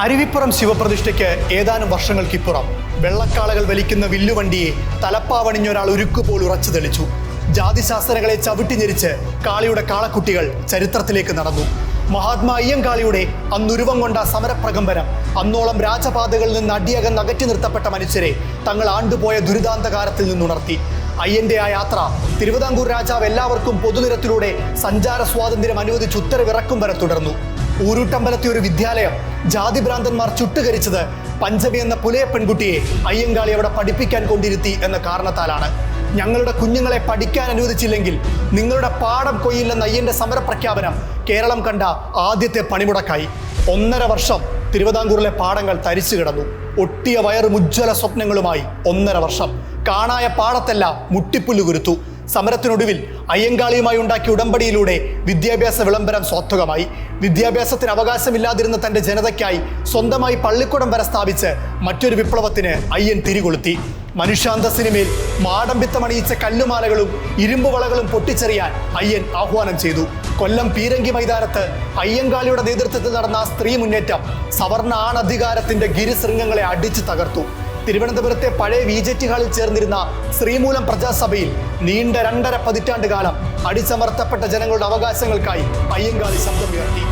അരുവിപ്പുറം ശിവപ്രതിഷ്ഠയ്ക്ക് ഏതാനും വർഷങ്ങൾക്കിപ്പുറം വെള്ളക്കാളകൾ വലിക്കുന്ന വില്ലുവണ്ടിയെ തലപ്പാവണിഞ്ഞ ഒരാൾ ഉരുക്കുപോൽ ഉറച്ചു തെളിച്ചു. ജാതിശാസ്ത്രങ്ങളെ ചവിട്ടിഞ്ഞെരിച്ച് കാളിയുടെ കാളക്കുട്ടികൾ ചരിത്രത്തിലേക്ക് നടന്നു. മഹാത്മാ അയ്യങ്കാളിയുടെ അന്നുരുവം കൊണ്ട സമരപ്രകമ്പനം അന്നോളം രാജപാതകളിൽ നിന്ന് അടിയകം അകറ്റി നിർത്തപ്പെട്ട മനുഷ്യരെ തങ്ങൾ ആണ്ടുപോയ ദുരിതാന്തകാലത്തിൽ നിന്നുണർത്തി. അയ്യന്റെ ആ യാത്ര തിരുവിതാംകൂർ രാജാവ് എല്ലാവർക്കും പൊതുനിരത്തിലൂടെ സഞ്ചാര സ്വാതന്ത്ര്യം അനുവദിച്ച് ഉത്തരവിറക്കും വരെ തുടർന്നു. ഊരൂട്ടമ്പലത്തെ ഒരു വിദ്യാലയം ജാതിഭ്രാന്തന്മാർ ചുട്ടുകരിച്ചത് പഞ്ചമി എന്ന പുലയ പെൺകുട്ടിയെ അയ്യങ്കാളി അവിടെ പഠിപ്പിക്കാൻ കൊണ്ടിരുത്തി എന്ന കാരണത്താലാണ്. ഞങ്ങളുടെ കുഞ്ഞുങ്ങളെ പഠിക്കാൻ അനുവദിച്ചില്ലെങ്കിൽ നിങ്ങളുടെ പാഠം കൊയ്യില്ലെന്ന അയ്യന്റെ സമരപ്രഖ്യാപനം കേരളം കണ്ട ആദ്യത്തെ പണിമുടക്കായി. 1.5 വർഷം തിരുവിതാംകൂറിലെ പാടങ്ങൾ തരിച്ചു കിടന്നു. ഒട്ടിയ വയറും ഉജ്ജ്വല സ്വപ്നങ്ങളുമായി 1.5 വർഷം കാണായ പാടത്തെല്ലാം മുട്ടിപ്പുല്ല് കുരുത്തു. സമരത്തിനൊടുവിൽ അയ്യങ്കാളിയുമായി ഉണ്ടാക്കിയ ഉടമ്പടിയിലൂടെ വിദ്യാഭ്യാസ വിളംബരം സ്വാത്വകമായി. വിദ്യാഭ്യാസത്തിന് അവകാശമില്ലാതിരുന്ന തൻ്റെ ജനതയ്ക്കായി സ്വന്തമായി പള്ളിക്കൂടം വരെ സ്ഥാപിച്ച് മറ്റൊരു വിപ്ലവത്തിന് അയ്യൻ തിരികൊളുത്തി. മനുഷ്യാന്തസ്സിനുമേൽ മാടമ്പിത്തമണിയിച്ച കല്ലുമാലകളും ഇരുമ്പുവളകളും പൊട്ടിച്ചെറിയാൻ അയ്യൻ ആഹ്വാനം ചെയ്തു. കൊല്ലം പീരങ്കി മൈതാനത്ത് അയ്യങ്കാളിയുടെ നേതൃത്വത്തിൽ നടന്ന ആ സ്ത്രീ മുന്നേറ്റം സവർണ ആണധികാരത്തിന്റെ ഗിരിശൃംഗങ്ങളെ അടിച്ചു തകർത്തു. തിരുവനന്തപുരത്തെ പഴയ VJT ഹാളിൽ ചേർന്നിരുന്ന ശ്രീമൂലം പ്രജാസഭയിൽ നീണ്ട 2.5 പതിറ്റാണ്ട് കാലം അടിച്ചമർത്തപ്പെട്ട ജനങ്ങളുടെ അവകാശങ്ങൾക്കായി അയ്യങ്കാളി ശബ്ദമുയർത്തി.